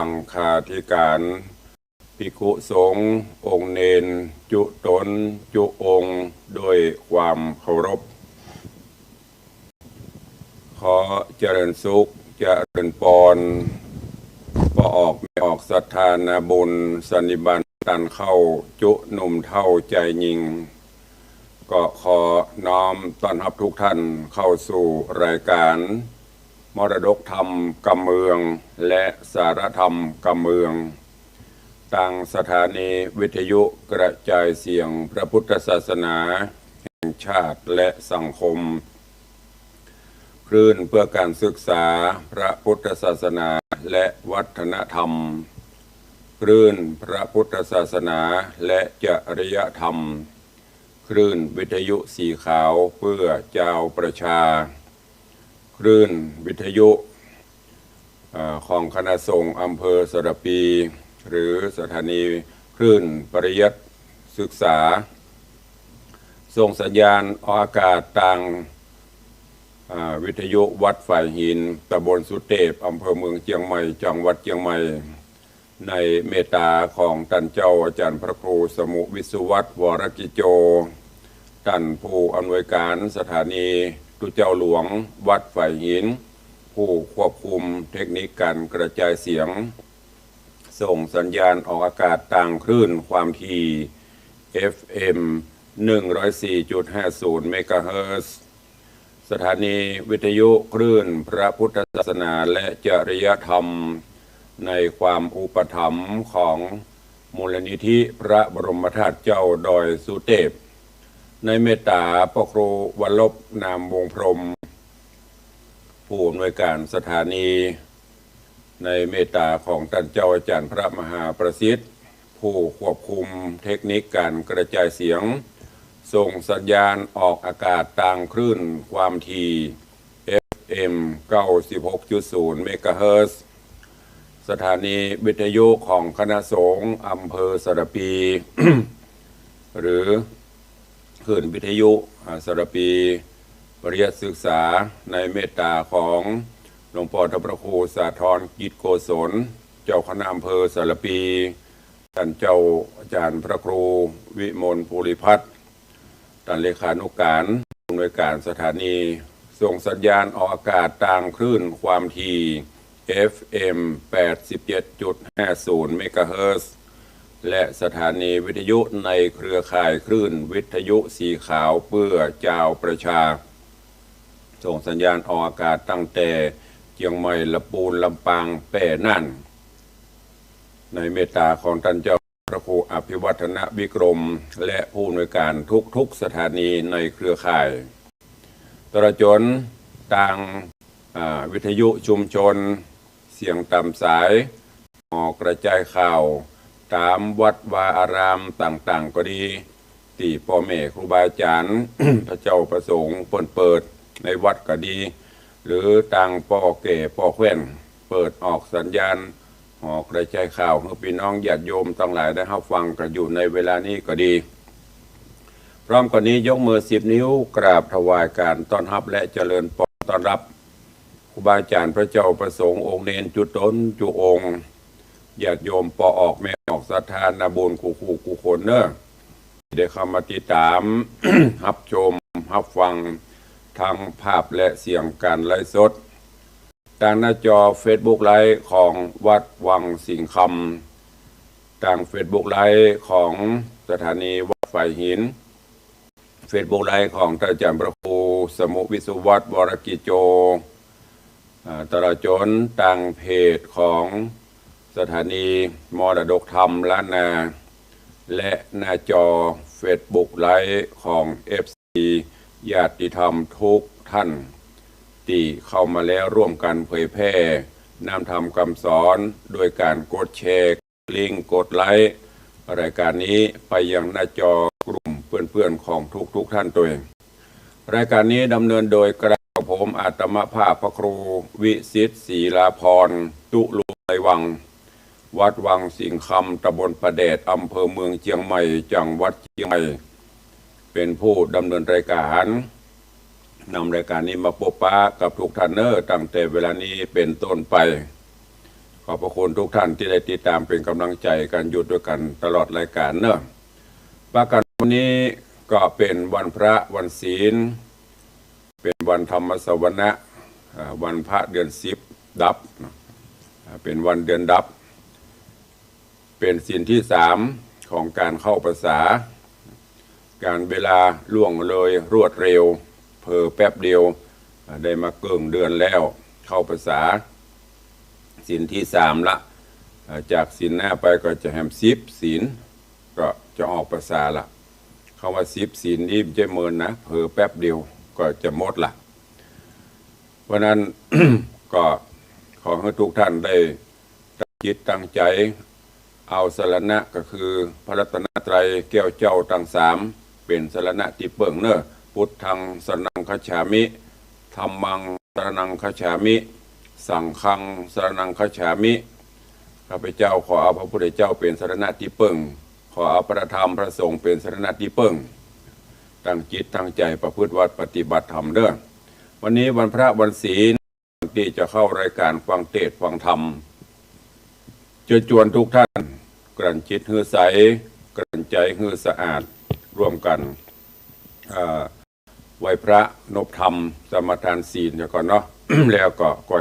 สังฆาธิการภิกขุสงฆ์องค์เนนจุตนจุองค์ด้วยความเคารพขอเจริญสุขเจริญพรพอออกไม่ออกศรัทธานาบุญสันนิบาตตันเข้าจุหนุ่มเท่าใจยิงก็ขอน้อมต้อนรับทุกท่านเข้าสู่รายการมรดกธรรมกำเมืองและสารธรรมกำเมืองทางสถานีวิทยุกระจายเสียงพระพุทธศาสนาแห่งชาติและสังคมคลื่นเพื่อการศึกษาพระพุทธศาสนาและวัฒนธรรมคลื่นพระพุทธศาสนาและจริยธรรมคลื่นวิทยุสีขาวเพื่อเจ้าประชาคลื่นวิทยุของคณะสงฆ์อำเภอสระปีหรือสถานีคลื่นปริยัติศึกษาส่งสัญญาณออกอากาศทางวิทยุวัดฝ่ายหินตำบลสุเทพอำเภอเมืองเชียงใหม่จังหวัดเชียงใหม่ในเมตตาของท่านเจ้าอาจารย์พระครูสมุวิสุวัตวรกิจโจท่านผู้อำนวยการสถานีตุเจ้าหลวงวัดฝ่ายหินผู้ควบคุมเทคนิคการกระจายเสียงส่งสัญญาณออกอากาศทางคลื่นความถี่ FM 104.50 เมกะเฮิรตซ์สถานีวิทยุคลื่นพระพุทธศาสนาและจริยธรรมในความอุปถัมภ์ของมูลนิธิพระบรมธาตุเจ้าดอยสุเทพในเมตตาพระครูวรลบนามวงพรหมผู้อำนวยการสถานีในเมตตาของท่านเจ้าอาจารย์พระมหาประสิทธิ์ผู้ควบคุมเทคนิคการกระจายเสียงส่งสัญญาณออกอากาศทางคลื่นความถี่ FM 96.0 เมกะเฮิรตซ์สถานีวิทยุของคณะสงฆ์อำเภอสระปี หรือคลื่นวิทยุสระปีปริยัติศึกษาในเมตตาของหลวงพ่อพระครูสาธรกิจโกศลเจ้าคณะอำเภอสระปีท่านเจ้าอาจารย์พระครูวิมลภูริพัฒน์ท่านเลขานุการผู้อำนวยการสถานีส่งสัญญาณออกอากาศทางคลื่นความถี่ FM 87.50 เมกะเฮิรตซ์และสถานีวิทยุในเครือข่ายคลื่นวิทยุสีขาวเพื่อเจ้าประชาส่งสัญญาณออกอากาศตั้งแต่เชียงใหม่ลำพูนลำปางแป่นั่นในเมตตาของท่านเจ้าพระครูอภิวัฒนวิกรมและผู้อำนวยการทุกสถานีในเครือข่ายตลอดจนทางวิทยุชุมชนเสียงตามสายออกกระจายข่าวตามวัดวาอารามต่างๆก็ดีที่พ่อแม่ครูบาอาจารย์ พระเจ้าประสงค์เปิดในวัดก็ดีหรือต่างพ่อแก่พ่อแคว้นเปิดออกสัญญาณออกกระจายข่าวให้พี่น้องญาติโยมทั้งหลายได้รับฟังกันอยู่ในเวลานี้ก็ดีพร้อมกันนี้ยกมือ10 นิ้วกราบถวายการต้อนรับและเจริญพรต้อนรับครูบาอาจารย์พระเจ้าประสงค์องค์เนนจุตนจุองค์ญาติโยมปอออกแม่ออกศรัทธานาบุญกูคนเนอะได้เข้ามาติดตาม รับชมรับฟังทางภาพและเสียงการไลฟ์สดทางหน้าจอ Facebook ไลฟ์ของวัดวังสิงห์คำทาง Facebook ไลฟ์ของสถานีวัดฝ่ายหิน Facebook ไลฟ์ของท่านอาจารย์พระครูสมุวิสุวัตวรกิจโจตลอดจนทางเพจของสถานีมรดกธรรมล้านนาและหน้าจอ Facebook ไลฟ์ของ FC ญาติธรรมทุกท่านที่เข้ามาแล้วร่วมกันเผยแพร่นำธรรมคำสอนโดยการกดแชร์ลิงก์กดไลค์รายการนี้ไปยังหน้าจอกลุ่มเพื่อนๆของทุกท่านตัวเองรายการนี้ดำเนินโดยกระผมอาตมภาพพระครูวิสิทธิ์ศรีลาภรณ์ตุลุไลวังวัดวังสิงห์คำตำบลประแดดอำเภอเมืองเชียงใหม่จังหวัดเชียงใหม่เป็นผู้ดำเนินรายการนำรายการนี้มาพบปะกับทุกท่านตั้งแต่เวลานี้เป็นต้นไปข อบพระคุณทุกท่านที่ได้ติดตามเป็นกำลังใจกันอยู่ด้วยกันตลอดรายการเนอะประการวันนี้ก็เป็นวันพระวันศีลเป็นวันธรรมสวนะวันพระเดือน10ดับเป็นวันเดือนดับเป็นศีลที่3ของการเข้าพรรษาการเวลาล่วงเลยรวดเร็วเผลอแป๊บเดียวได้มาเกินเดือนแล้วเข้าพรรษาศีลที่3ละจากศีลหน้าไปก็จะแฮม10ศีลก็จะออกพรรษาละคำว่า10ศีลนี่ไม่ใช่เมินนะเผลอแป๊บเดียวก็จะหมดละเพราะนั้น ก็ขอให้ทุกท่านได้ตั้งจิตตั้งใจเอาสรณะก็คือพระรัตนตรัยแก้วเจ้าทั้ง3เป็นสรณะที่เปิ่งเนอะพุทธังสรณังคัจฉามิธัมมังสรณังคัจฉามิสังฆังสรณังคัจฉามิข้าพเจ้าขอเอาพระพุทธเจ้าเป็นสรณะที่เปิ่งขอเอาพระธรรมพระสงฆ์เป็นสรณะที่เปิ่งตั้งจิตตั้งใจประพฤติวัดปฏิบัติธรรมเด้อวันนี้วันพระวันศีลที่จะเข้ารายการฟังเทศน์ฟังธรรมเชิญชวนทุกท่านกลั่นจิตหือใสกลั่นใจหือสะอาดร่วมกันไหว้พระนบธรรมสมทานศีลก่อนเนาะ แล้วก็ก่อน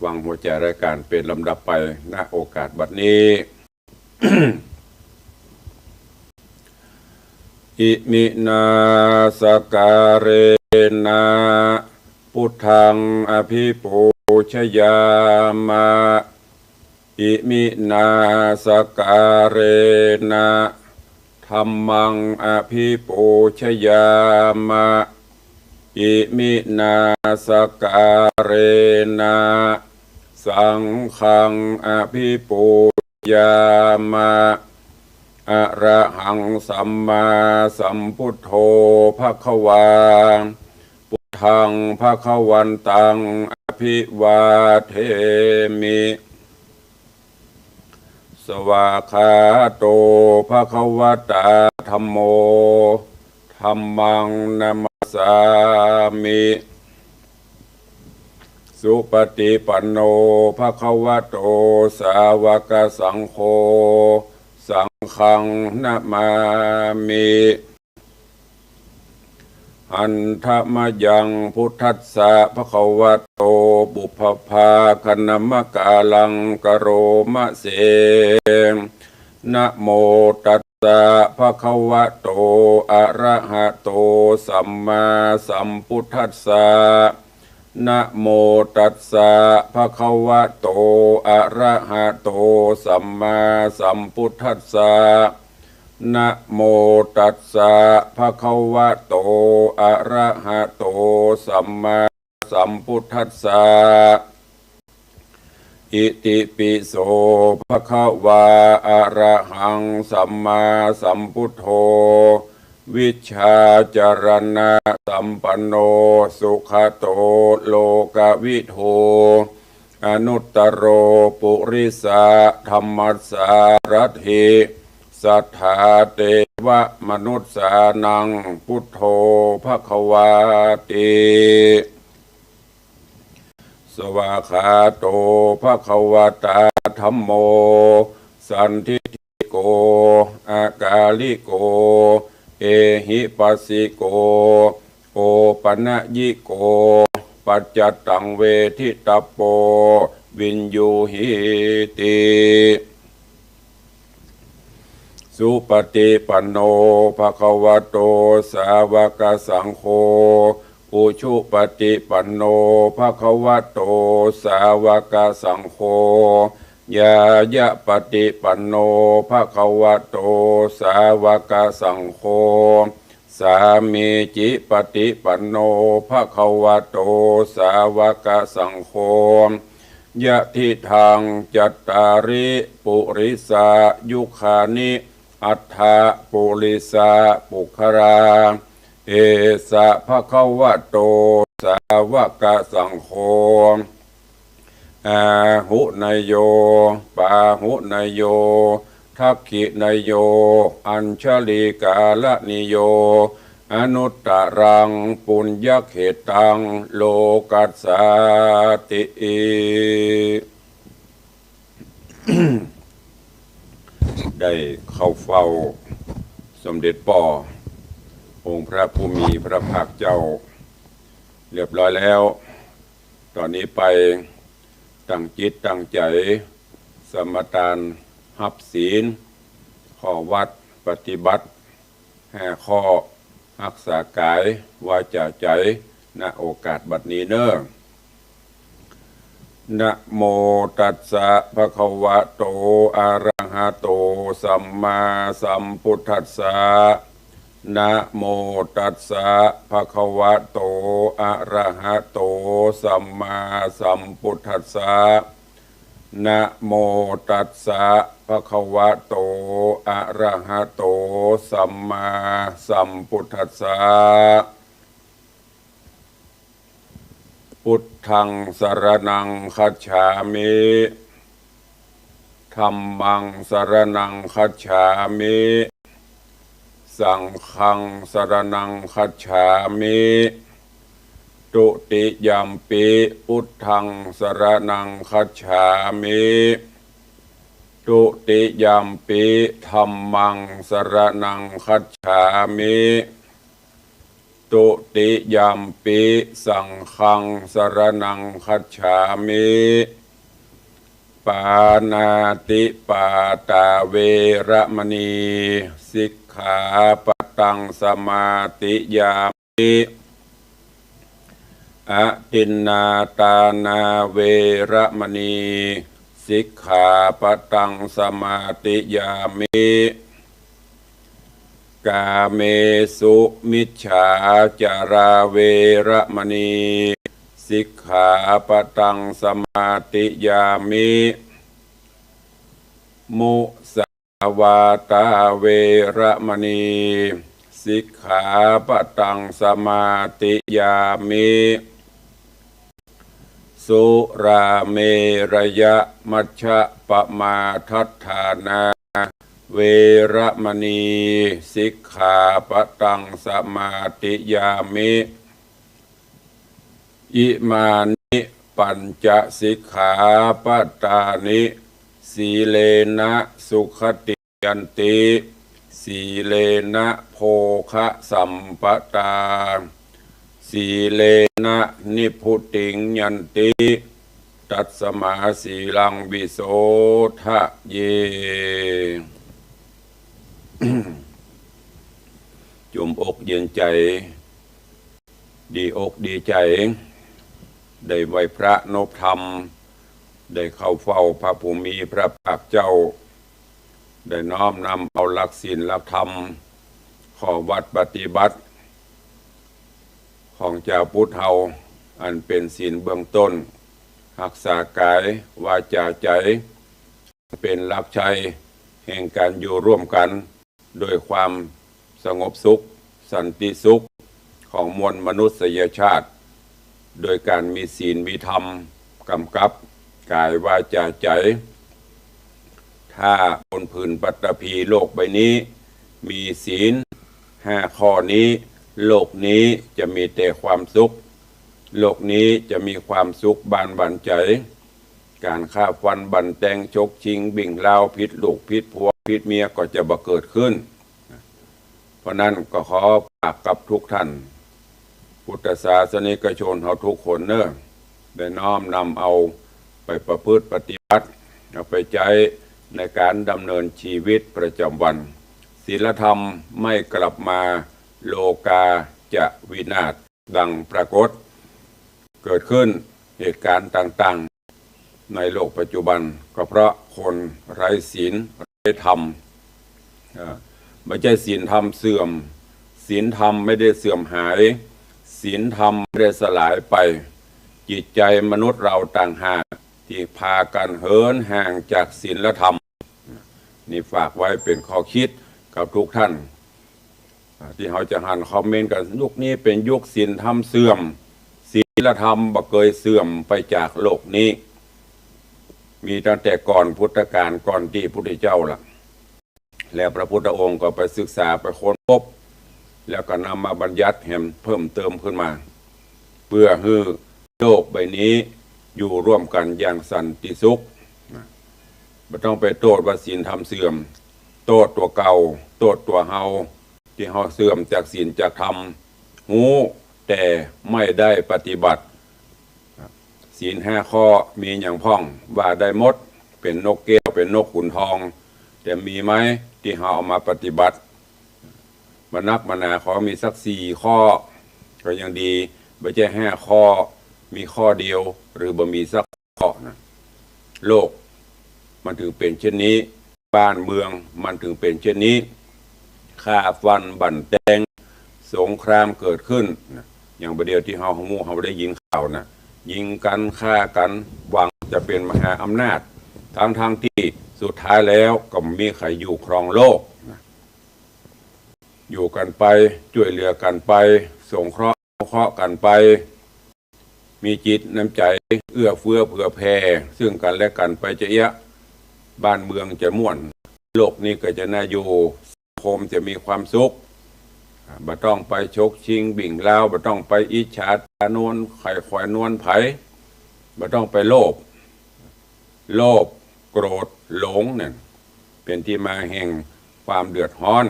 ฟังหัวใจรายการเป็นลำดับไปณโอกาสบัดนี้ อิมินาสการเรนะพุทธังอภิปูชยามะอิมินาสการเรนะธัมมังอภิปูชยามะอิมินาสการเรนะสังฆังอภิปูชยามะอะระหังสัมมาสัมพุทโธภควาพุทธังภควันตังอภิวาเทมิสวากขาโตภควตาธัมโมธัมมังนัมสสามิสุปฏิปันโนภควโตสาวกสังโฆสังฆังนะมามิอันธมยังพุทธัสสะภควโตบุพพาคณมกาลังกโรมะเสนะโมตัสสะภควโตอะระหะโตสัมมาสัมพุทธัสสะนะโมตัสสะภควโตอะระหะโตสัมมาสัมพุทธัสสะนะโมตัสสะภควโตอะระหะโตสัมมาสัมพุทธัสสะอิติปิโสภควาอะระหังสัมมาสัมพุทโธวิชชาจารณะสัมปันโนสุขโตโลกวิโทอนุตตโรปุริสะธรรมัสสารถิสัทธาเตวะมนุสสานังพุทโธภควาติสวากขาโตภควตาธัมโมสันทิฏฐิโกอากาลิโกเอหิปัสสิโกโอปนะยิโกปัจจตังเวทิตาโปวินยูหิติสุปฏิปันโนภควโตสาวกสังโฆอุชุปฏิปันโนภควโตสาวกสังโฆยายะปฏิปันโนภควโตสาวกสังโฆสามีจิปฏิปันโนภควโตสาวกสังโฆยะทิทางจัตตาริปุริสายุคานิอัฏฐปุริสาปุคราเอสะภควโตสาวกสังโฆอาหุนยโยปาหุนยโยทักขินยโยอัญชลีกาลนิโยอนุตตรังปุญญเขตังโลกัสสาติ ได้เข้าเฝ้าสมเด็จป่อองค์พระผู้มีพระภาคเจ้าเรียบร้อยแล้ว ตอนนี้ไปตั้งจิตตั้งใจสมทานหับศีลข้อวัดปฏิบัติ5 ข้อรักษากายวาจาใจณโอกาสบัดนี้เน้อนะโมตัสสะภะคะวะโตอะระหะโตสัมมาสัมพุทธัสสะนะโมตัสสะภะคะวะโตอะระหะโตสัมมาสัมพุทธัสสะนะโมตัสสะภะคะวะโตอะระหะโตสัมมาสัมพุทธัสสะพุทธังสรณังคัจฉามิธัมมังสรณังคัจฉามิสังฆังสรณังคัจฉามิตุติยัมปิพุทธังสรณังคัจฉามิตุติยัมปิธัมมังสรณังคัจฉามิตุติยัมปิสังฆังสรณังคัจฉามิปานาติปาตาเวระมณีสิกขาปะตังสมาติยามิอะทินนาตานาเวระมณีสิกขาปะตังสมาติยามิกาเมสุมิจฉาจาราเวระมณีสิกขาปะตังสมาติยามิมุสาวาตาเวระมณีสิกขาปะตังสมาติยามิสุราเมรยะมัชฌะปมาทัฏฐานาเวระมณีสิกขาปะตังสมาติยามิอิมานิปัญจสิกขาปตานิสีเลนะสุขติยันติสีเลนะโภคะสัมปตาสีเลนะนิพุติงยันติตัสสมาสีลังวิโสทะเย จุมอกเย็นใจดีอกดีใจได้ไหวพระนพธรรมได้เข้าเฝ้าพระภูมิพระภาคเจ้าได้น้อมนำเอาหลักศีลหลักธรรมข้อวัดปฏิบัติของเจ้าพุทธเฮาอันเป็นศีลเบื้องต้นรักษากายวาจาใจเป็นหลักชัยแห่งการอยู่ร่วมกันโดยความสงบสุขสันติสุขของมวลมนุษยชาติโดยการมีศีลมีธรรมกำกับกายวาจาใจถ้าบนผืนปฐพีโลกใบนี้มีศีล5 ข้อนี้โลกนี้จะมีแต่ความสุขโลกนี้จะมีความสุขบานบันใจการฆ่าฟันบันแตงชกชิงบิ่งเล่าพิษลูกพิษผัวพิษเมียก็จะบ่เกิดขึ้นเพราะนั้นก็ขอฝากกับทุกท่านพุทธศาสนิกชนเราทุกคนเนอะได้น้อมนำเอาไปประพฤติปฏิบัติเอาไปใช้ในการดำเนินชีวิตประจำวันศีลธรรมไม่กลับมาโลกาจะวินาศดังปรากฏเกิดขึ้นเหตุการณ์ต่างๆในโลกปัจจุบันก็เพราะคนไร้ศีลไร้ธรรมไม่ใช่ศีลธรรมเสื่อมศีลธรรมไม่ได้เสื่อมหายศีลธรรมไม่ได้สลายไปจิตใจมนุษย์เราต่างหากที่พากันเหินห่างจากศีลธรรมนี่ฝากไว้เป็นข้อคิดกับทุกท่านที่เขาจะหันคอมเมนต์กันยุคนี้เป็นยุคศีลธรรมเสื่อมศีลธรรมบ่เคยเสื่อมไปจากโลกนี้มีตั้งแต่ก่อนพุทธกาลก่อนที่พระพุทธเจ้าล่ะแล้วพระพุทธองค์ก็ไปศึกษาไปค้นพบแล้วก็นำมาบัญญัติแห่งเพิ่มเติมขึ้นมาเพื่อให้โลกใบนี้อยู่ร่วมกันอย่างสันติสุข บ่ต้องไปโทษว่าศีลธรรมเสื่อมโทษตัวเก่าโทษตัวเฮาที่เฮาเสื่อมจากศีลจากธรรมหูแต่ไม่ได้ปฏิบัติศีล5 ข้อมีอย่างพ่องว่าได้หมดเป็นนกแก้วเป็นนกขุนทองแต่มีไหมที่เฮาเอามาปฏิบัติมานักมานาขอมีสัก4 ข้อก็ยังดีไม่ใช่5 ข้อมีข้อเดียวหรือบ่มีสักข้อนะโลกมันถึงเป็นเช่นนี้บ้านเมืองมันถึงเป็นเช่นนี้ฆ่าฟันบั่นแตงสงครามเกิดขึ้นนะอย่างประเดี๋ยวที่เฮาได้ยินข่าวนะยิงกันฆ่ากันหวังจะเป็นมหาอำนาจทั้งที่สุดท้ายแล้วก็มีใครอยู่ครองโลกนะอยู่กันไปช่วยเหลือกันไปสงเคราะห์กันไปมีจิตน้ำใจเอื้อเฟื้อเผื่อแผ่ซึ่งกันและกันไปจะเยะบ้านเมืองจะม่วนโลกนี้ก็จะน่าอยู่สังคมจะมีความสุขบ่ต้องไปชกชิงบิ่งเล่าบ่ต้องไปอิจฉาตานวนไข่ควายนวลไผ่บ่ต้องไปโลภโกรธหลงเนี่ยเป็นที่มาแห่งความเดือดร้อน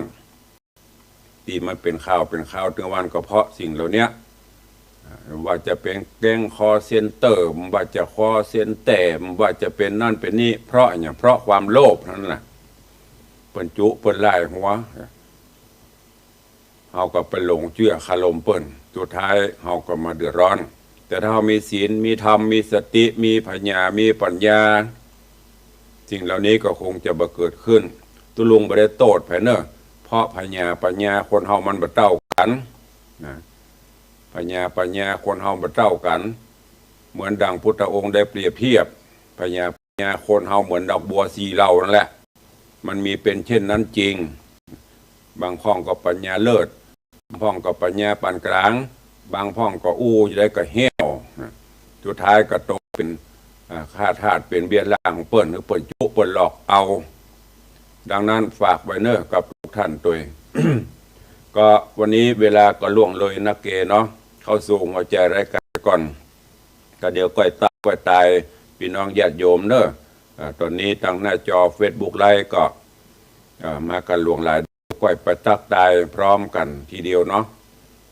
ที่มันเป็นข่าวถึงวันก็เพราะสิ่งเหล่านี้ว่าจะเป็นแก๊งคอเซ็นเตอร์ว่าจะคอเซ็นแต่ว่าจะเป็นนั่นเป็นนี่เพราะอย่างเพราะความโลภนั่นแหละเปิ้นจุเปิ้นไล่หัวเฮาก็ไปหลงเชื่อคารมเปิ้นสุดท้ายเฮาก็มาเดือดร้อนแต่ถ้าเฮามีศีลมีธรรมมีสติมีปัญญามีปัญญาสิ่งเหล่านี้ก็คงจะบ่เกิดขึ้นตุลุงบ่ได้โทษไผเน้อเพราะปัญญาคนเฮามันบ่เท่ากันนะปัญญาคนเฮาบ่เท่ากันเหมือนดังพุทธองค์ได้เปรียบเทียบปัญญาคนเฮาเหมือนดอกบัวสีเหล่านั่นแหละมันมีเป็นเช่นนั้นจริงบางพ่องก็ปัญญาเลิศบางพ่องก็ปัญญาปานกลางบางพ่องก็อู้อยู่ได้ก็เหี้ยวสุดท้ายก็ตกเป็นข้าทาสเป็นเบี้ยล่างของเปิ้นหรือเปิ้นจุเปิ้นหลอกเอาดังนั้นฝากไว้เน้อกับทุกท่านตัวเอง ก็วันนี้เวลาก็ล่วงเลยนักเกเนาะเข้าสู่หัวใจรายการก่อนก็เดี๋ยวก้อยตายพี่น้องญาติโยมเน้อตอนนี้ทางหน้าจอ Facebook ไลฟ์ก็มากันล่วงหลายก้อยไปตักตายพร้อมกันทีเดียวเนาะ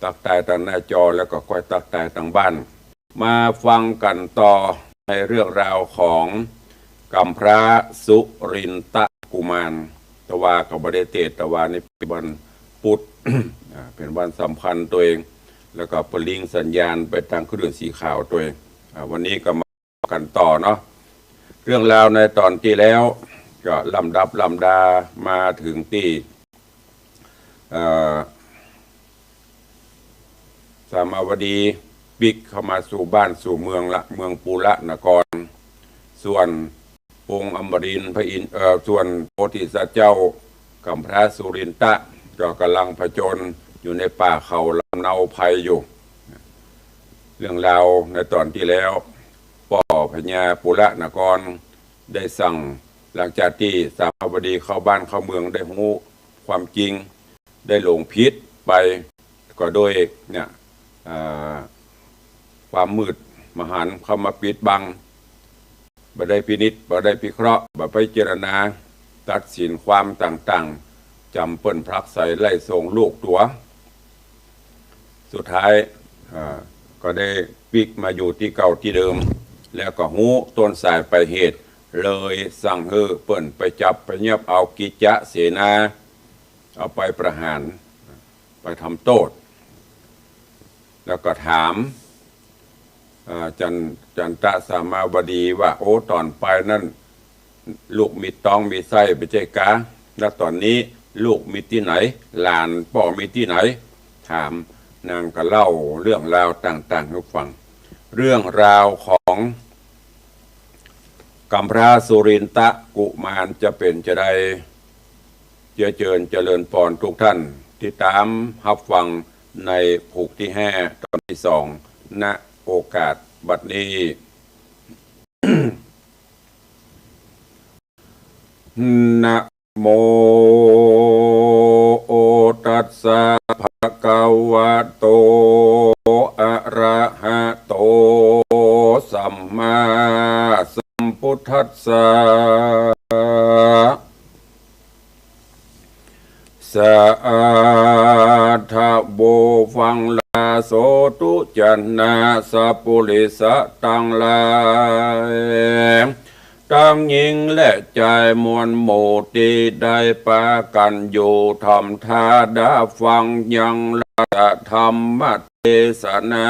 ตักตายทางหน้าจอแล้วก็ก้อยตักตายทางบ้านมาฟังกันต่อในเรื่องราวของกัมพระสุรินทกุมารตวากับบริเตตวาในวันพุธ เป็นวันสำคัญตัวเองแล้วก็ปลิงสัญญาณไปทางคลื่นสีขาวตัวเองวันนี้ก็มากันต่อเนาะเรื่องราวในตอนที่แล้วก็ลำดามาถึงที่สามาวดีบิ๊กเข้ามาสู่บ้านสู่เมืองละเมืองปูระนครส่วนองค์อมรินทร์พระอินทร์ส่วนโพธิสัตว์เจ้ากัมพระสุรินทะก็กำลังผจญอยู่ในป่าเขาลำเนาภัยอยู่เรื่องราวในตอนที่แล้วป่อพญาปุระนครได้สั่งหลังจากที่สามาวดีเข้าบ้านเข้าเมืองได้รู้ความจริงได้หลงผิดไปก็โดยเนี่ยความมืดมหันต์เข้ามาปิดบังบ่ได้พินิจบ่ได้พิเคราะห์บ่ไปเจรณาตัดสินความต่างๆจำเปิ้นพรักใส่ไล่ส่งลูกตัวสุดท้ายก็ได้ปิกมาอยู่ที่เก่าที่เดิมแล้วก็หู้ต้นสายไปเหตุเลยสั่งให้เปิ้นไปจับไปเงียบเอากิจจะเสนาเอาไปประหารไปทำโทษแล้วก็ถามจันตะสามาวดีว่าโอ้ตอนไปนั่นลูกมีต้องมีไส้ไปเจกาแล้วตอนนี้ลูกมีที่ไหนหลานพ่อมีที่ไหนถามนางก็เล่าเรื่องราวต่างๆให้ฟังเรื่องราวของกัมพระสุรินทกุมารจะเป็นจะได้เจริญพรทุกท่านที่ตามรับฟังในผูกที่5ตอนที่2ณโอกาสบัดนี้ นะโมตัสสะภะคะวะโตอะระหะโตสัมมาสัมพุทธัสสะ ทะโบฟังลาโสตุจันนาสัพปุริสะตังลายตั้งหญิงและใจมวลหมู่ที่ได้ปากันอยู่ทำท่าดาฟังยังละธรรมเทศนา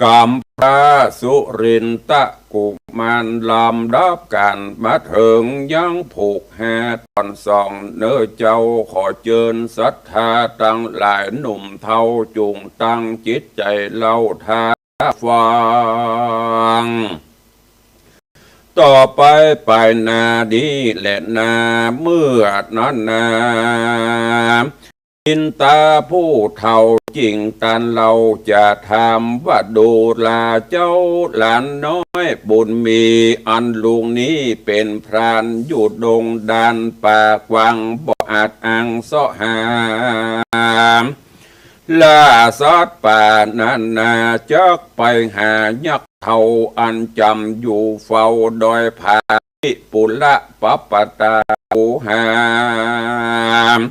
กามพระสุรินตะกุมารลำดับการมาถึงยังผูกแห่ตอนสองเนื้อเจ้าขอเจิญศรัทธาตั้งหลายหนุ่มเทาจุงตั้งจิตใจเล่าท่าฟังต่อไปไปนาดีและนาเมื่อนั้นนาอินตาผู้เท่าจริงตันเราจะทำว่าดูลาเจ้าหลานน้อยบุญมีอันลุงนี้เป็นพรานอยู่ดงดานป่ากวางบ่อาจอังเสาะหามล่าสัตว์ป่านานาจักไปหายักษ์เท่าอันจำอยู่เฝ้าดอยผาปุระปัปปตาภูหาม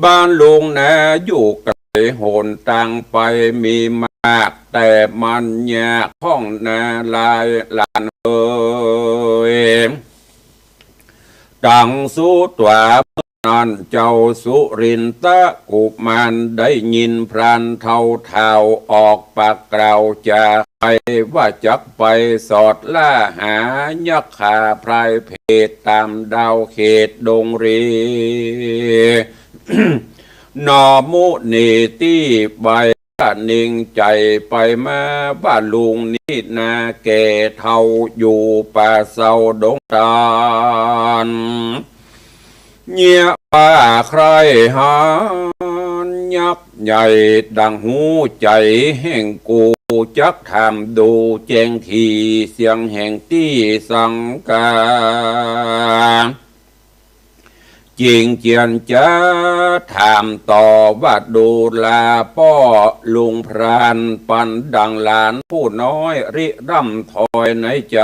บ้านลุงนาอยู่ไกลโหนต่างไปมีมากแต่มันยากห้องนาลายลานดังสุตวานันเจ้าสุรินตะกุมารได้ยินพรานเท่าเท่าออกปากกล่าวจะไปว่าจักไปสอดล่าหายักษ์ขาพรายเพศตามดาวเขตดงรีนอมุนีที่ใบนิ่งใจไปมาบ้านลุงนี่นาแก่เท่าอยู่ป่าเศร้าดงตาลเงียป่าใครหานยักษ์ใหญ่ดังหูใจแห่งกูจักทำดูแจ้งทีเสียงแห่งที่สังกาจริงเจียนจะถามต่อว่าดูลาพ่อลุงพรานปันดังหลานผู้น้อยริร่ำถอยในใจ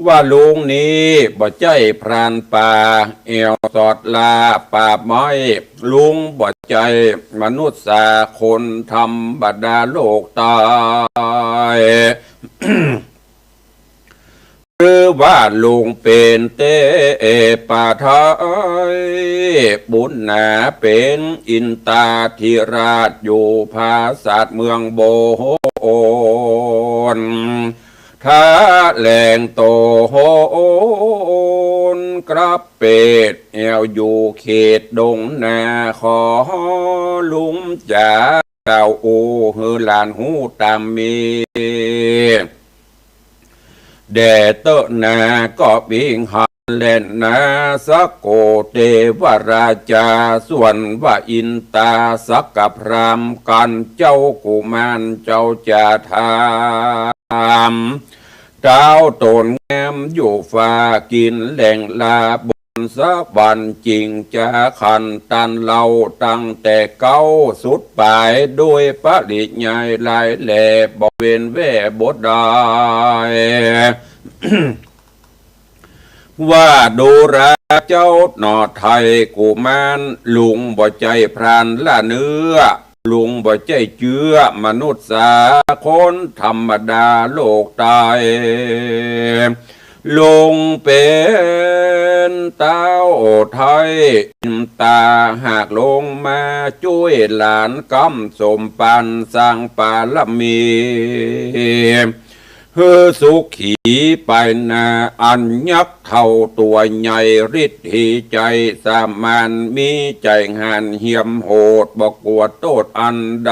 ว่าลุงนี้บ่ใจพรานป่าเอวสอดลาป่าไม้ลุงบ่ใจมนุษย์สาคนธรรมบดาโลกตายหรือว่าลุงเป็นเตป่าไทยบุญนาเป็นอินตาธิราชอยู่ภาษาเมืองโบนท้าแหลงโตโหนกระเป็ดแอวอยู่เขตดงนาขอลุงจ่าเก่าอูหือหลานหูตามมีแดเตนาก็บิงหันเล่นนาสักโกเทวราชาส่วนว่าอินตาสักกับพรามกันเจ้ากุมารเจ้าจะทำเจ้าตนแง้มอยู่ฟ้ากินแหล่งลาบนสักวันจริงจะขันตันเราตั้งแต่เก้าสุดปลายด้วยปริญญาลายแหล่บเวนแว่บดได้ว่าดูราเจ้าหนอไทยกุมารลุงบ่ใจพรานละเนื้อลุงบ่ใจเจือมนุษย์สาคนธรรมดาโลกตายลุงเป็นเต้าไทยตาหากลงมาช่วยหลานกำสมปันสร้างปาลมีเฮือสุขีไปนาอันยักษ์เท่าตัวใหญ่ฤทธิ์ใจสามานมีใจงานเหี่ยมโหดบอกกวดโทษอันใด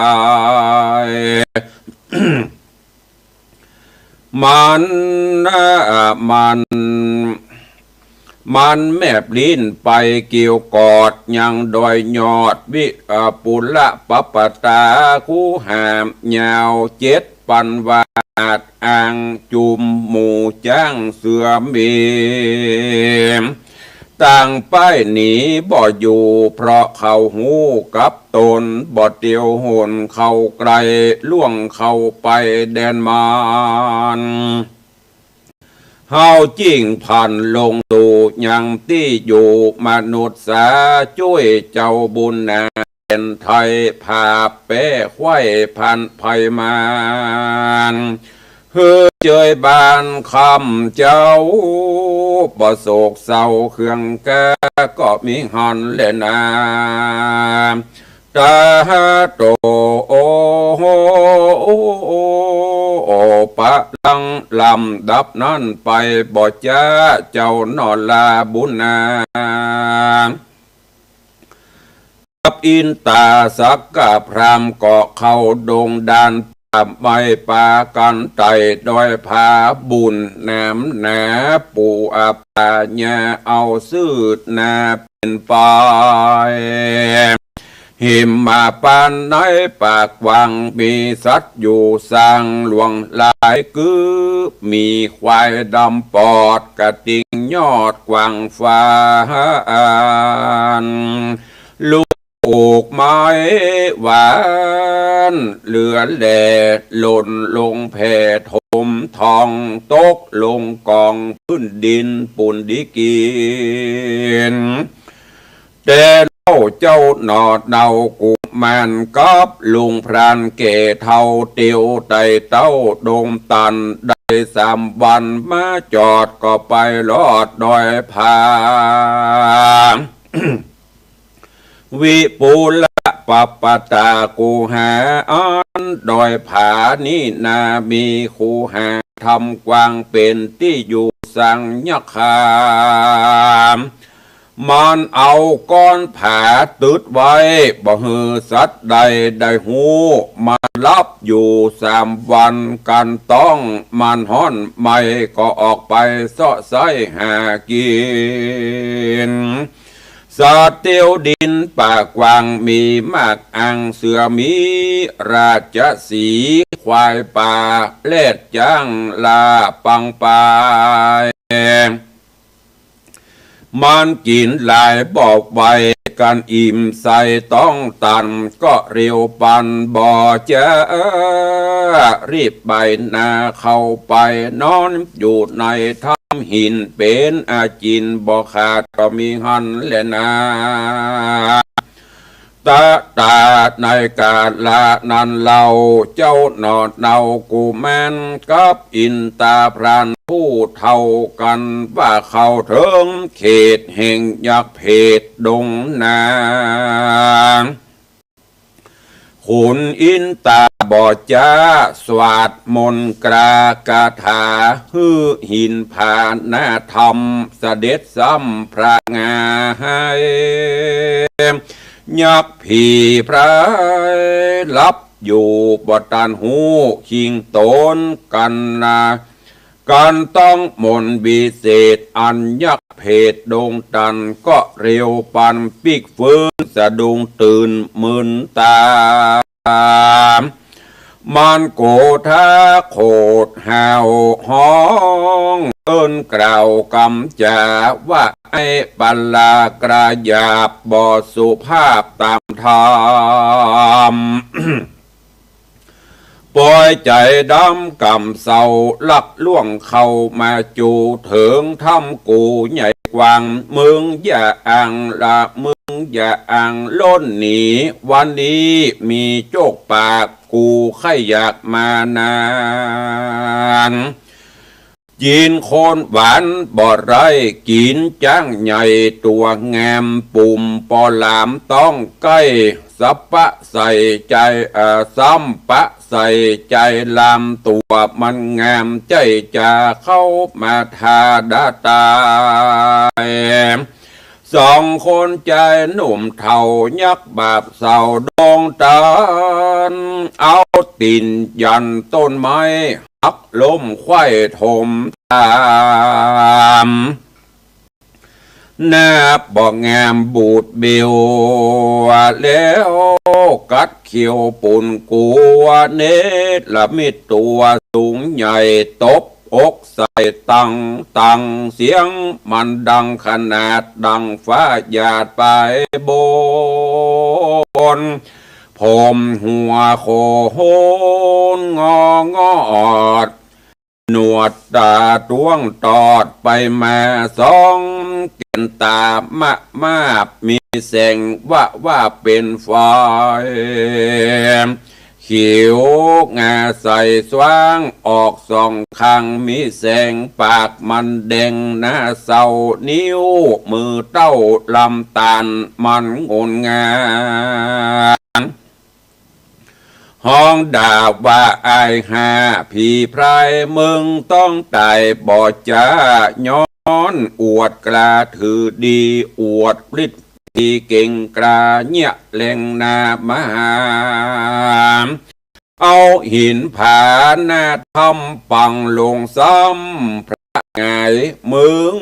มันแมบลิ้นไปเกี่ยวกอดยังดอยยอดวิปุระปัปปตาคูหามยาวเจ็ดปันวาดอ่างจุมหมู่จ้างเสือมีต่างไปหนีบ่อยู่เพราะเขาหูกับตนบ่เตียวหนเข้าไกลล่วงเข้าไปแดนมาร เฮาจิ้งผ่านลงสู่ยังที่อยู่มนุษย์สาช่วยเจ้าบุญนาเป็นไทยผาเป้ไข้พันภัยมานเฮือเจยบานคำเจ้าบ่โศกเศร้าเครื่องแกก็มีหอนเล่นนาตาโตโอโหโอปะลังลำดับนั้นไปบ่จ้าเจ้านอนลาบุญนากับอินตาสักกะพรามเกาะเข้าดงดานป่าใบป่ากันไตดอยผาบุญแหนมแหนปูอาปาญาเอาซื้อนาเป็นไปหิมมาปานในปากวังมีสัตว์อยู่สร้างหลวงหลายกือมีควายดำปอดกระติงยอดกวางฟ้านลูกไม้หวานเหลือแหล่หล่นลงแผ่ถมทองตกลงกองพื้นดินปุ่นดิกินแต่เล่าเจ้าหนอดเดากุมันกับลุงพรานเกเท่าเตียวไตเต้าดงตันได้3 วันมาจอดก็ไปลอดดอยผา วิปุละปปตากูหาอันดอยผานี่นามีคูหาทำกวางเป็นที่อยู่สังยคามมันเอาก้อนผาตืดไว้บ่ฮือสัตว์ใดได้หูมารับอยู่3 วันกันต้องมันห้อนไม่ก็ออกไปเสาะไส้หากินสัตว์เตียวดินป่ากวางมีมากอังเสือมีราชสีควายป่าเล็ดจ้างลาปังปายมันกินหลายบอกไว้กันอิ่มใส่ต้องตันก็เร็วปันบ่อจะรีบใบหน้าเข้าไปนอนอยู่ในถ้ำหินเป็นอาจินบ่ขาดก็มีหันแลนาตาในกาลานันเราเจ้าหนอดเนากูแมนกับอินตาพรานผู้เท่ากันว่าเขาถึงเขตแห่งยักษ์เพดดงนาขุนอินตาบอจ้าสวาดมนต์กรากาถาฮือหินผาหน้าธรรมเสด็จซ้ำพระงาให้ยักษ์ผีพระลับอยู่บตันหูคิงโตนกันนาการต้องมนวิเศษอันยักษ์เพดดงตันก็เร็วปันปิกฟื้นสะดุ้งตื่นมึนตามันโกธาโคดหาวห้องเอิ้นกล่าวกำจาว่าไอ้ปัลลากระยาบบ่สุภาพตามธรรม ปล่อยใจดำกำเศร้าลักล่วงเข้ามาจูเถิงทำกูใหญ่กวางมึงอย่าอ่างละมึงอย่าอ่างล้นหนีวันนี้มีโจกปากกูใครอยากมานานจีนโคนหวานบ่อไรกินจ้างใหญ่ตัวงามปุ่มปอหลามต้องใกล้สับปะใส่ใจซ้ำปะใส่ใจลามตัวมันงามใจจะเข้ามาทาดาตา2 คนใจหนุ่มเท่ายักบาปเศร้าดงตันเอาตินยันต้นไม้หักล้มไขว้ถมตามหน้าบ่งามบูดเบียวแล้วกัดเขียวปุ่นกัวเนตละมิดตัวสูงใหญ่ตบอกใส่ตังเสียงมันดังขนาดดังฟ้าหยาดไปบนผมหัวโคโหนงอด หนวดตาตวงตอดไปมาสองเก่นตามะมาบมีแสงว่าเป็นไฟเขียวงาใสสว่างออกสองข้างมีแสงปากมันแดงหน้าเศร้านิ้วมือเต้าลำตาลมันงนงามห้องดาบว่าอายหาพี่ไพรมึงต้องตายบ่จ้าย้อนอวดกล้าถือดีอวดฤทธิ์ที่เก่งกล้าเนี่ยแหล่งนามหาเอาหินผาหน้าทำปังลงซ้ำพระไงมึง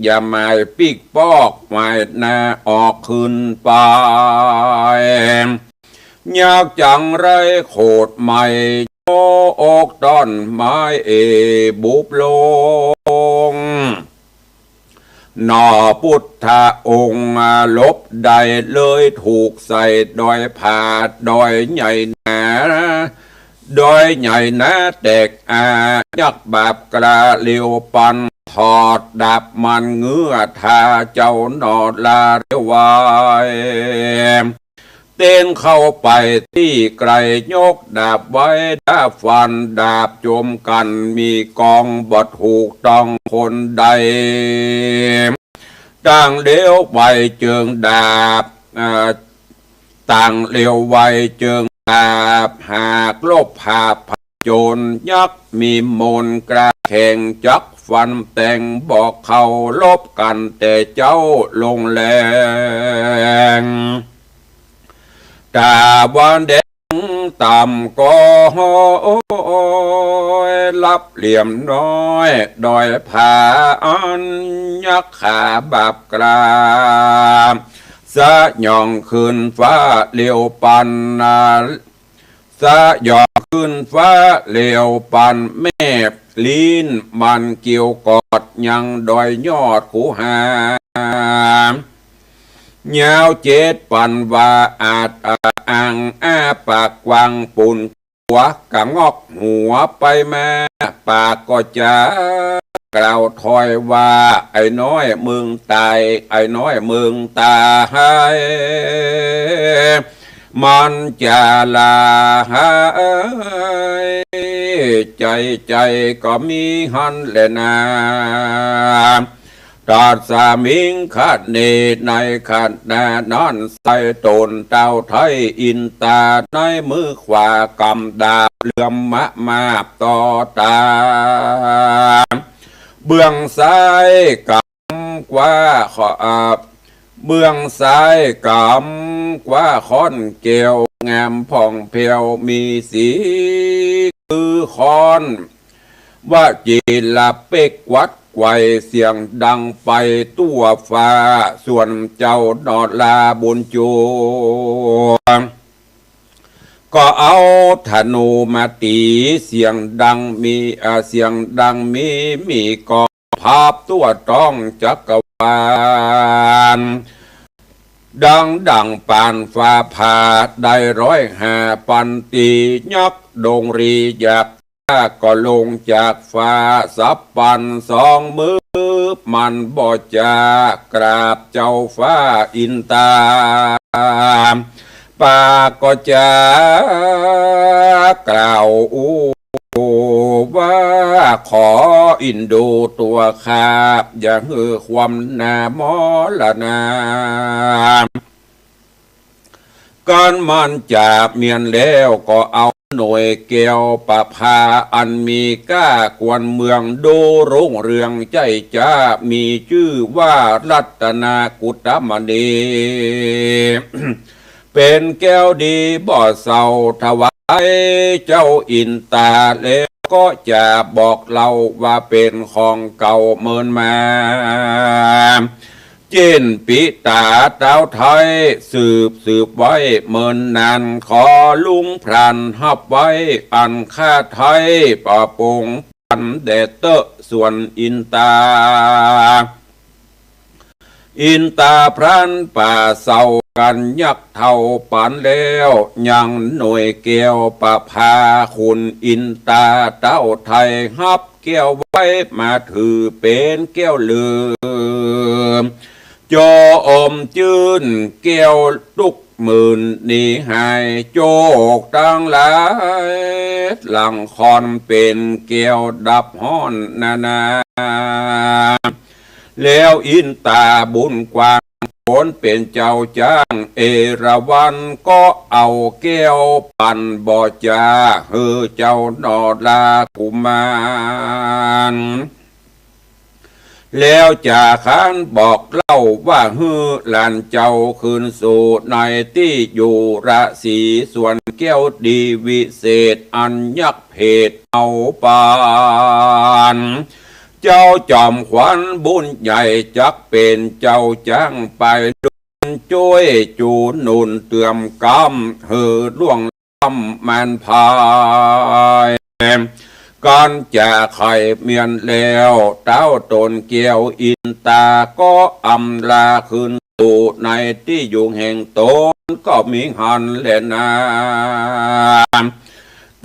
อย่าหมายปิกปอกหมายหน้าออกขึ้นไปยากจังไรโคดใหม่โออกต้นไม้บุบลงหน่อพุทธองค์ลบใดเลยถูกใส่ดอยผาดดอยใหญ่หนาดอยใหญ่นะแตกยักบาปกระเลียวปันถอดดาบมันเงื้อทาเจ้าหนอดลาเรียววายเต้นเข้าไปที่ไกลยกดาบไว้ดาบฟันดาบโจมกันมีกองบดถูกต้องคนใดต่างเลี้ยวไวเจิงดาบต่างเลี้ยวไวเจิงดาบหากลบหาผโจรยักษ์มีมนกระแข่งจักฟันแต่งบอกเขาลบกันแต่เจ้าลงแรงตาวันแดงต่ำก็รับเหลี่ยมน้อยดอยผาอันยักษ์ขาบาบกรามสะย่องขึ้นฟ้าเลี้ยวปันสะย่องขึ้นฟ้าเลี้ยวปันแม่ลิ้นมันเกี่ยวกอดยังดอยยอดคูหายาวเจ็ดปันว่าอาจอ่างปากกวางปุ่นหัวกะงอกหัวไปมาปากก็จะกล่าวถอยว่าไอ้น้อยมึงตายไอ้น้อยมึงตายมันจะลาหายใจก็มีหันแลนาตาสามิงขัดเนในขัดนานอนใส่ตนเต้าไทยอินตาในมือขวากำดาบเหลื่อมมาต่อตาเบื้องซ้ายกำกว่าขอบเบื้องซ้ายกำกว่าค้อนเกลียวงามผ่องเพียวมีสีคือค้อนว่าจีลาเป็กวัดไกวเสียงดังไปตัวฟ้าส่วนเจ้านอดลาบุญจูก็เอาธนูมาตีเสียงดังมีเสียงดังมีก็ภาพตัวต้องจักรวาลดังปานฟ้าผ่าได้105ปันตียักดงรีอยากก็ลงจากฟ้าสับปันสองมือมันบ่จากราบเจ้าฟ้าอินตาปากก็จะกล่าวว่าขออินดูตัวข้าอย่าหือความนามอละนาก่อนมันจับเมียนแล้วก็เอาหน่วยเกี่ยวปะพาอันมีก้ากวนเมืองดูรุ่งเรืองใจจ้ามีชื่อว่ารัตนากุตมณี เป็นแก้วดีบ่อเศร้าถวายเจ้าอินตาแล้วก็จะบอกเราว่าเป็นของเก่าเมินมาเจนปิตาเต้าไทยสืบไว้เมินนานขอลุงพรันหับไว้อันค่าไทยป่าปงปันเดเตอส่วนอินตาพรันป่าเศร้า กันยักเท่าปันแล้วยังหน่วยเกี่ยวประพาคุณอินตาเต้าไทยฮับเกี่ยวไว้มาถือเป็นเกี่ยวลืมโจอมจื้นเกี่ยวลุกหมื่นนี่หายโจกตั้งหลายหลังคอนเป็นเกี่ยวดับห้อนนาแล้วอินตาบุญกว้างผลเป็นเจ้าจ้างเอราวันก็เอาแก้วปั่นบ่อจาเฮือเจ้านอลากุมารแล้วจ่าขานบอกเล่าว่าฮือหลานเจ้าคืนสู่ในที่อยู่ราศีส่วนแก้วดีวิเศษอันยักเพศเอาปานเจ้าจอมขวัญบุญใหญ่จักเป็นเจ้าจ้างไปดุลช่วยจูนุนเตือมกำหือล่วงล้ำมันพายก่อนจะไข่เมียนแล้วเต้าตนเกี่ยวอินตาก็อำลาคืนสู่ในที่อยู่แห่งตนก็มีหันเลนา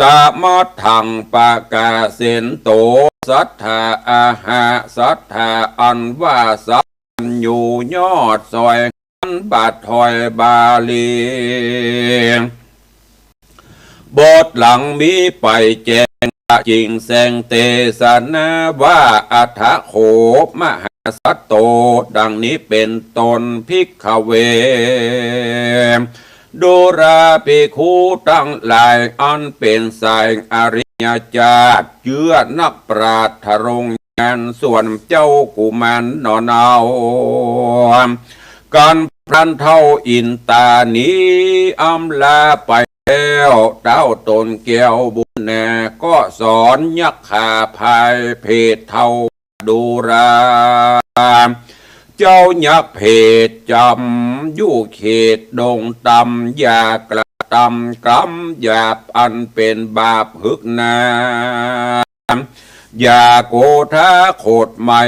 ตามอดถังปากาเสนโตสัทธาอาหาสัทธาอันว่าสันอยู่ยอดซอยบาทถอยบาลีบทหลังมีไปแจงจริงแสงเตสนาว่าอัฐโขมหาสัตโตดังนี้เป็นตนภิกขเวดูราภิกขุตั้งหลายอันเป็นสายอริยจาตเยื่อนักปราชญ์รงงานส่วนเจ้ากุมารนอนเอาการพลันเท่าอินตานี้อำลาไปแล้วเต้าตนเกี่ยวบุญแน่ก็สอนยักขาภายเพศเท่าดูราเจ้ายักเพศจำอยู่เขตดงตำอย่ากระทำกรรมหยาบอันเป็นบาปหึกนาอย่าโกธาโคดไม่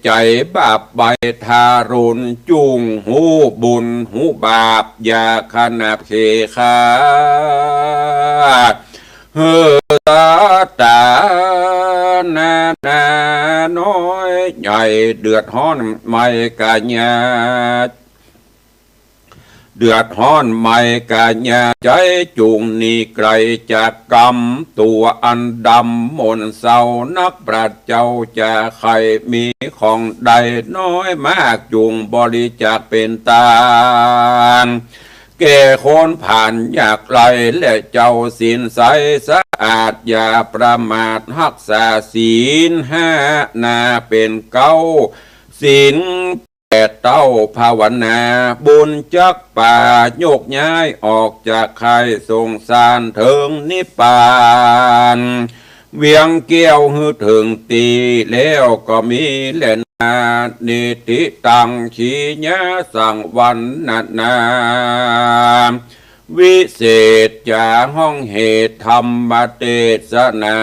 ใจบาปใบทารุณจุงหูบุญหูบาปอย่าขนาบเขขาเฮือตาตานาน้อยใหญ่เดือดร้อนไม่กะญาเดือดร้อนไม่กะญาใจจุงนี่ไกลจากกรรมตัวอันดำมนเศร้านักปราชญ์เจ้าจะใครมีของใดน้อยมากจุงบริจาคเป็นตาแก่คนผ่านอยากไกลและเจ้าศีลใสสะอาดอย่าประมาทรักษาศีลห้านาเป็นเก้าศีลแปดเต้าภาวนาบุญจักป่าโยกย้ายออกจากใครสงสารถึงนิพพานเวียงเกี้ยวหือถึงตีแล้วก็มีเล่นนิติตังขีญาสั่งวันนาวิเศษจาห้องเหตุธรรมเทศนา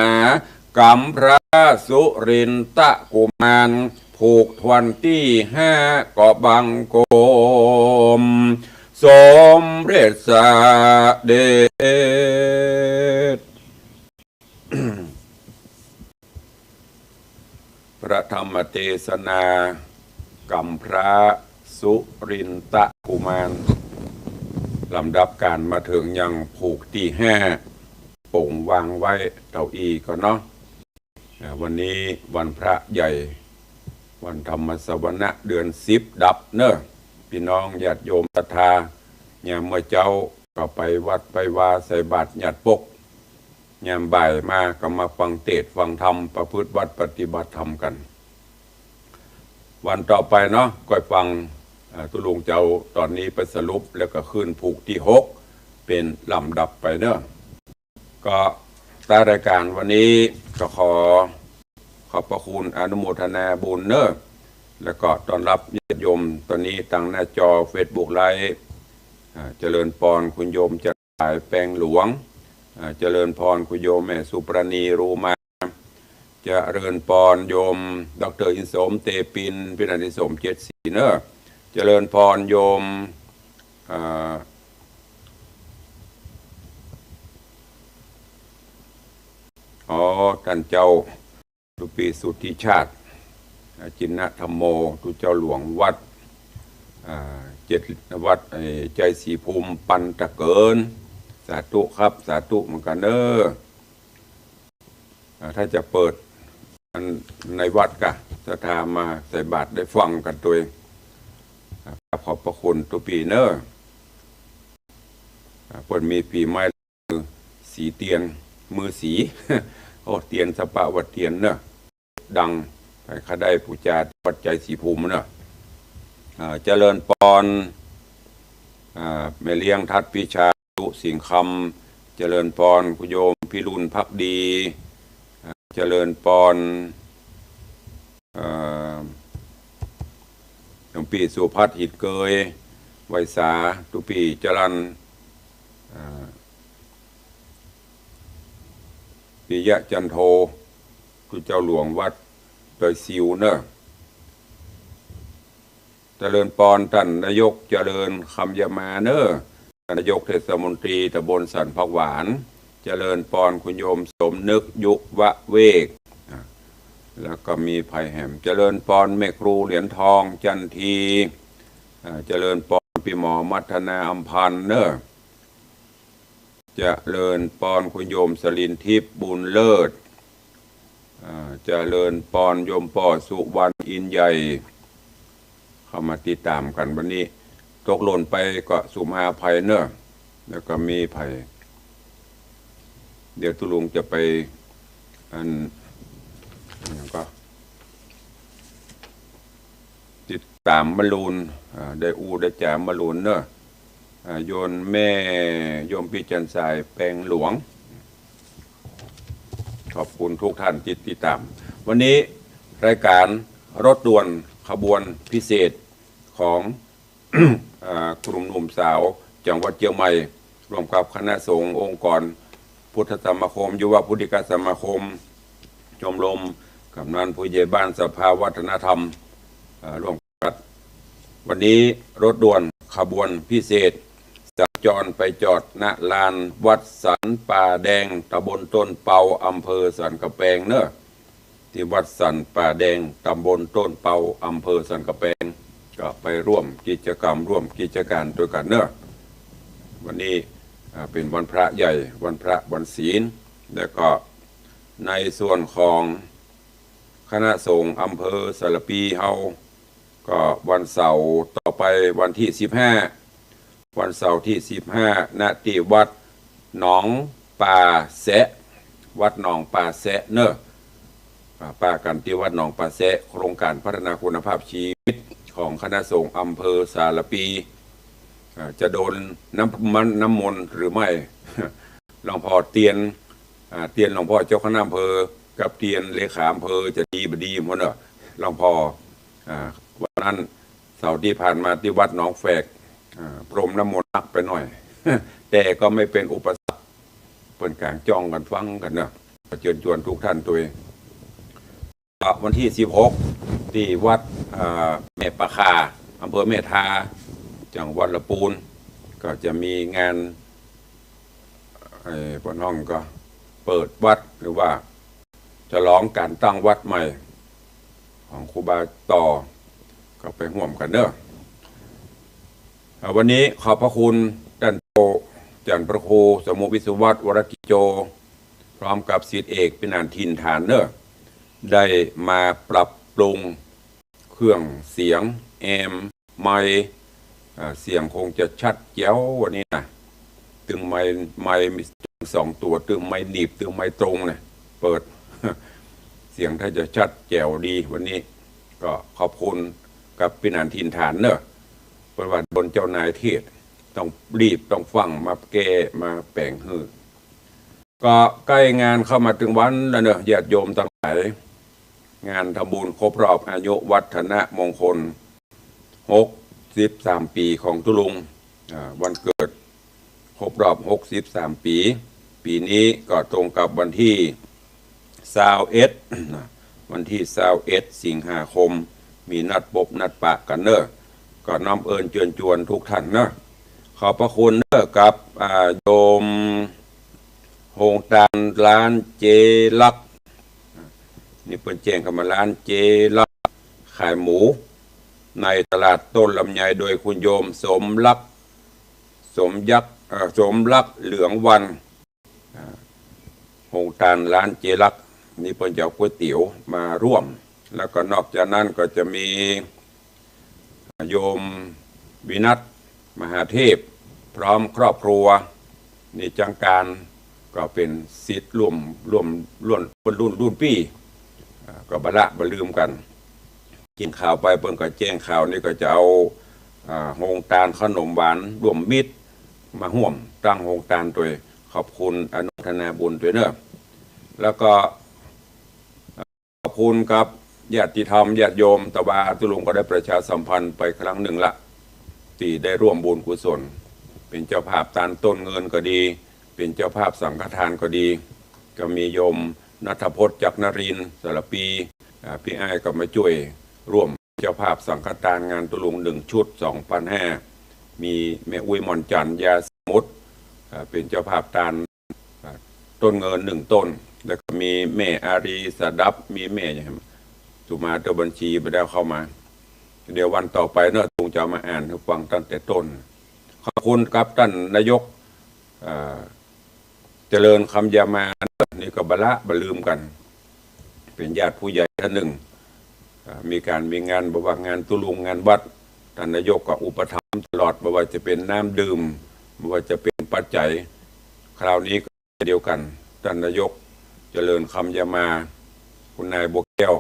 กัมพระสุรินตะกุมารผูกทวนที่ห้าก็บังโกมสมเด็จสาเดช พระธรรมเทศนากัมพระสุรินตะกุมารลำดับการมาถึงยังผูกที่ห้าป่งวางไว้เก้าอี้ก่อนเนาะวันนี้วันพระใหญ่วันธรรมสวนะเดือน10ดับเนอะพี่น้องญาติโยมศรัทธาเนี่ยเมื่อเจ้าก็ไปวัดไปวาใส่บาตรญาติปกยามบ่ายมาก็มาฟังเทศน์ฟังธรรมประพฤติวัดปฏิบัติธรรมกันวันต่อไปเนาะก็ฟังตุลุงเจ้าตอนนี้ไปสรุปแล้วก็ขึ้นผูกที่6เป็นลำดับไปเนอะก็ตารายการวันนี้ก็ขอบพระคุณอนุโมทนาบุญเนอะแล้วก็ต้อนรับญาติโยมตอนนี้ตั้งหน้าจอ Facebook ไลฟ์เจริญพรคุณโยมจะถ่ายแปลงหลวงเจริญพรคุณโยมแม่สุปรณีรูมาเจริญพรโยมดร.อินสมเตปินพินันทิสม7 สีเนอเจริญพรโยม ท่านเจ้าตุปีสุทธิชาติจินนธรรมโมตุเจ้าหลวงวัดเจ็ดวัดใจสีภูมิปันตะเกินสาธุครับสาธุเหมือนกันเด้อถ้าจะเปิดในวัดกะศรัทธามาใส่บาตรได้ฟังกันตัวเองขอบพระคุณตุปีเนอร์เปิดมีปีไม้สีเตียนมือสีโอ้เตียนสปะวัดเตียนเนอะดังไปข้าได้ผู้จาปัจจัยสีภูมิเนอะเจริญปอนแม่เลี้ยงทัดพิชาตุสิงคำเจริญปอนคุโยมพิรุณพักดีเจริญปอนหลวงปีสุพัฒน์หิดเกยไวสาตุปีจรันปิยะจันโททุเจ้าหลวงวัดโดยซิวเนอะเจริญปอนท่านนายกเจริญคำยามาเนอะนายกเทศมนตรีตำบลสันพักหวานเจริญปอนคุณโยมสมนึกยุวะเวกแล้วก็มีไผ่แหมเจริญปอนแม่ครูเหรียญทองจันทีเจริญปอนปีหมอมัทนาอัมพันธ์เนอะเจริญปอนคุณโยมสลินทิพย์บุญเลิศเจริญปอนโยมป่อสุวรรณอินใหญ่เข้ามาติดตามกันวันนี้ตกหล่นไปก็สุมหาภัยเนอะแล้วก็มีภัยเดี๋ยวตุลุงจะไปก็ติดตามบอลลูนได้ได้จ่ามบอลลูนเนอะโยนแม่โยมพิจันสายแปลงหลวงขอบคุณทุกท่านที่ติดตามวันนี้รายการรถด่วนขบวนพิเศษของ กลุ่มหนุ่มสาวจังหวัดเชียงใหม่ร่วมกับคณะสงฆ์องค์กรพุทธสมาคมยุวพุทธิกสมาคมชมรมกำนันผู้ใหญ่บ้านสภาวัฒนธรรมร่วมกันวันนี้รถด่วนขบวนพิเศษสัญจรไปจอดณลานวัดสันป่าแดงตำบลต้นเปาอำเภอสันกะแปงเนอะที่วัดสันป่าแดงตำบลต้นเปาอำเภอสันกะแปงก็ไปร่วมกิจกรรมร่วมกิจการด้วยกันเนอะวันนี้เป็นวันพระใหญ่วันพระวันศีลแล้วก็ในส่วนของคณะสงฆ์อำเภอสารปีเฮาก็วันเสาร์ต่อไปวันที่15วันเสาร์ที่15ณที่วัดหนองป่าแสะวัดหนองป่าแสะเนอะป่ากันที่วัดหนองป่าแสะโครงการพัฒนาคุณภาพชีวิตของคณะสงฆ์อำเภอสารปีจะโดนน้ำมนต์หรือไม่หลวงพ่อเตียนหลวงพ่อเจ้าคณะอำเภอกับเตียนเลขาอำเภอจะดีบดีหมดเนอะหลวงพ่อวันนั้นเสาร์ที่ผ่านมาที่วัดหนองแฝกพรมน้ำมนต์นักไปหน่อย แต่ก็ไม่เป็นอุปสรรคเปิดกลางจ้องกันฟังกันเนอะเชิญชวนทุกท่านตัวเองวันที่16ที่วัดแม่ปะคาอำเภอแม่ทาจังหวัดลำพูนก็จะมีงานปนห้องก็เปิดวัดหรือว่าจะร้องการตั้งวัดใหม่ของครูบาต่อก็ไปร่วมกันเนอะวันนี้ขอบพระคุณท่านโตจันทร์พระครูสมุวิศวัตวรกิจโจพร้อมกับศิษย์เอกเป็นานทินฐานเนอะได้มาปรับปรุงเครื่องเสียงแอมไมค์เสียงคงจะชัดแจ๋ววันนี้นะตึงไม้มี2ตัวตึงไม้หนีบตึงไม้ตรงเนี่ยเปิด เสียงถ้าจะชัดแจ๋วดีวันนี้ก็ขอบคุณกับเป็นานทินฐานเนอะเพราะว่าโดนเจ้านายเทศต้องรีบต้องฟังมาแก้มาแปลงฮือก็ใกล้งานเข้ามาถึงวันแล้วเนอะญาติโยมทั้งหลายงานทำบุญครบรอบอายุวัฒนมงคล63ปีของตุลุงวันเกิดครบรอบ63ปีปีนี้ก็ตรงกับวันที่21วันที่21สิงหาคมมีนัดพบนัดปะกันเนอะก็น้อมเอิญเชิญชวนทุกท่านเนอะ ขอบพระคุณเด้อกับโยมโฮงตานร้านเจลักษ์นี่เปิ่นแจ้งเข้ามาร้านเจลักษ์ขายหมูในตลาดต้นลำไยโดยคุณโยมสมรักสมรักเหลืองวันโฮงตานร้านเจลักษ์นี่เปิ่นจะเอาก๋วยเตี๋ยวมาร่วมแล้วก็นอกจากนั้นก็จะมีโยมวินัทมหาเทพพร้อมครอบครัวนี่จังการก็เป็นศิษย์รุ่นปีก็บละบลืมกันกินข่าวไปเพิ่นก็แจ้งข่าวนี่ก็จะเอาโฮงตานขนมหวานร่วมมิตรมาห่วมตั้งโฮงตานตัวขอบคุณอนุโมทนาบุญตัวเนอะแล้วก็ขอบคุณครับญาติธรรมญาติโยมตบาตุลุงก็ได้ประชาสัมพันธ์ไปครั้งหนึ่งละที่ได้ร่วมบุญกุศลเป็นเจ้าภาพตานต้นเงินก็ดีเป็นเจ้าภาพสังฆทานก็ดีก็มีโยมณัฐพจน์จักรนรินทร์สารปีพี่อ้ายก็มาช่วยร่วมเจ้าภาพสังฆทานงานตุลุง1 ชุด 2,500มีแม่อุ้ยมอนจันยาสมุทรเป็นเจ้าภาพตานต้นเงิน1 ต้นแล้วก็มีแม่อารีสดับมีแม่สุมาตัวบัญชีไปได้เข้ามาเดี๋ยววันต่อไปเนอะตุงจะมาอ่านให้ฟังตั้งแต่ต้นขอบคุณครับท่านนายกเจริญคำยามานี่ก็บละบลืมกันเป็นญาติผู้ใหญ่ท่านหนึ่งมีงานบอกว่างานตุลุงงานวัดท่านนายกก็อุปถัมภ์ตลอดไม่ว่าจะเป็นน้ำดื่มไม่ว่าจะเป็นปัจจัยคราวนี้ก็เดียวกันท่านนายกเจริญคำยามาคุณนายบัวแก้ว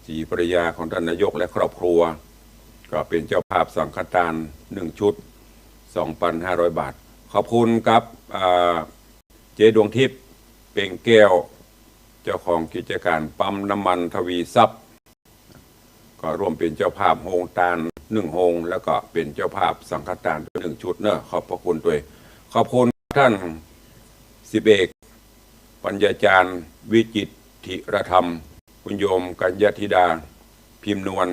สีภรรยาของท่านนายกและครอบครัวก็เป็นเจ้าภาพสังฆทาน1 ชุด 2,500 บาทขอบคุณครับเจดวงทิพย์เป่งแก้วเจ้าของกิจการปั๊มน้ำมันทวีทรัพย์ก็ร่วมเป็นเจ้าภาพโฮงตาน1 โฮงแล้วก็เป็นเจ้าภาพสังฆทาน1 ชุดเนอะขอบพระคุณด้วยขอบคุณท่านสิบเอกปัญญาจารย์วิจิตถิรธรรมคุณโยมกัญญธิดาพิมพ์นวล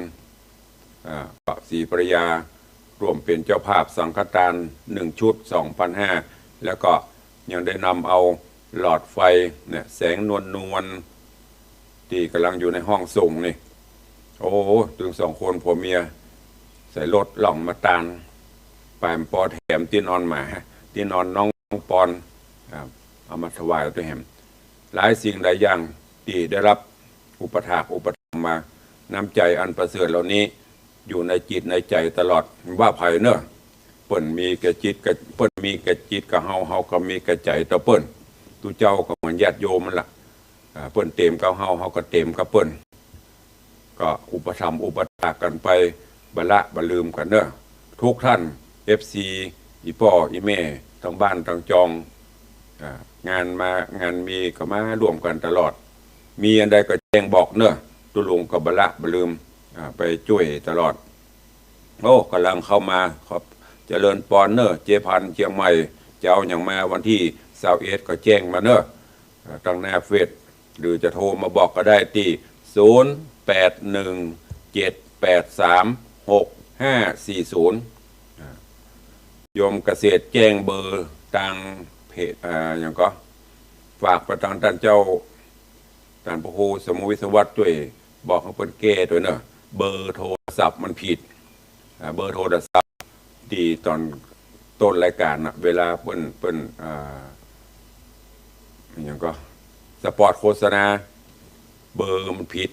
สีภรรยาร่วมเป็นเจ้าภาพสังฆทาน1 ชุด 2,500แล้วก็ยังได้นำเอาหลอดไฟเนี่ยแสงนวลที่กำลังอยู่ในห้องส่งนี่โอ้ถึง2 คนผัวเมียใส่รถหล่องมาตานปลายปอแถมที่นอนหมาที่นอนน้องปอนเอามาถวายตัวแหมหลายสิ่งหลายอย่างที่ได้รับอุปถากอุปถัมภ์มาน้ำใจอันประเสริฐเหล่านี้อยู่ในจิตในใจตลอดว่าภัยเนอะเปิ้นมีแก่จิตกับเปิ้นมีแก่จิตกับเฮาก็มีแก่ใจต่อเปิ้นตุเจ้าก็เหมือนญาติโยมมันล่ะเปิ้นเต็มกับเฮาก็เต็มกับเปิ้นก็อุปถัมภ์อุปถากกันไปบละบลืมกันเนอะทุกท่าน FC อีพ่ออีแม่ทั้งบ้านทั้งจองงานมีก็มาร่วมกันตลอดมีอันใดก็แจ้งบอกเนอะตุลุงก็บละบลืมไปช่วยตลอดโอ้กำลังเข้ามาขอบเจริญปอนเนอร์เจพันเชียงใหม่จะเอาอย่างมาวันที่21ก็แจ้งมาเนอะตั้งหน้าเฟซหรือจะโทรมาบอกก็ได้ที่0817836540โยมเกษตรแจ้งเบอร์ทางเพจอย่างก็ฝากประทางท่านเจ้าท่านพระครูสมุวิศวัตด้วยบอกให้เปิ้นแก้ด้วยเนอะเบอร์โทรศัพท์มันผิดเบอร์โทรศัพท์ที่ตอนต้นรายการนะเวลาเปิ้นอย่างก็สปอร์ตโฆษณาเบอร์มันผิด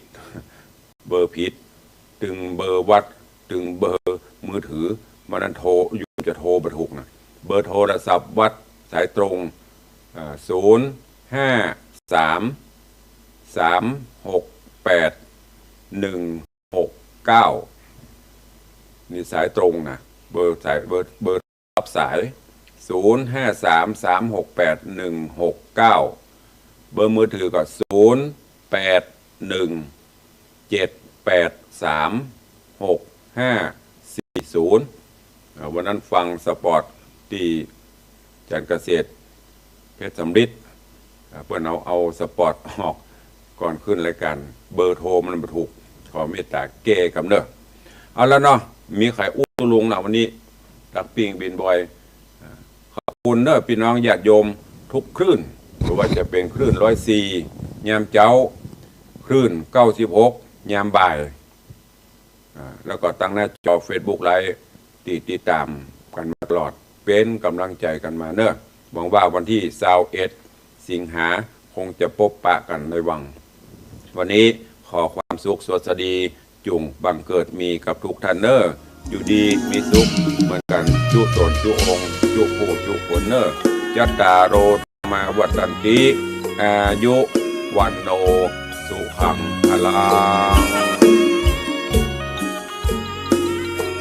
เบอร์ผิดถึงเบอร์วัดถึงเบอร์มือถือมันนั้นโทรอยู่จะโทรไปถูกนะเบอร์โทรศัพท์วัดสายตรง053368169นี่สายตรงนะเบอร์รับสาย053368169เบอร์มือถือก็0817836540วันนั้นฟังสปอร์ตที่จันเกษตรเพชรสำริดเพื่อนเอาสปอร์ตออกก่อนขึ้นรายการเบอร์โทรมันไม่ถูกขอเมตตาแก้กับเนอะเอาแล้วเนาะมีไข่อุ้ตุลุงนะวันนี้ตักปิ้งบินบอย คุณเนอะพี่น้องญาติโยมทุกคลื่นหรือว่าจะเป็นคลื่น104ยามเจ้าคลื่น96ยามบ่ายแล้วก็ตั้งหน้าจอ Facebook ไลฟ์ติดตามกันมาตลอดเป็นกำลังใจกันมาเนอะหวังว่าวันที่21สิงหาคงจะพบปะกันในวังวันนี้ขอความสุขสวัสดีจุงบังเกิดมีกับทุกท่านเนอะอยู่ดีมีสุขเหมือนกันจุตนจุองจุผู้จุผลเนอะยัตตาโรมาวัตันติอายุวันโนสุขังพลัง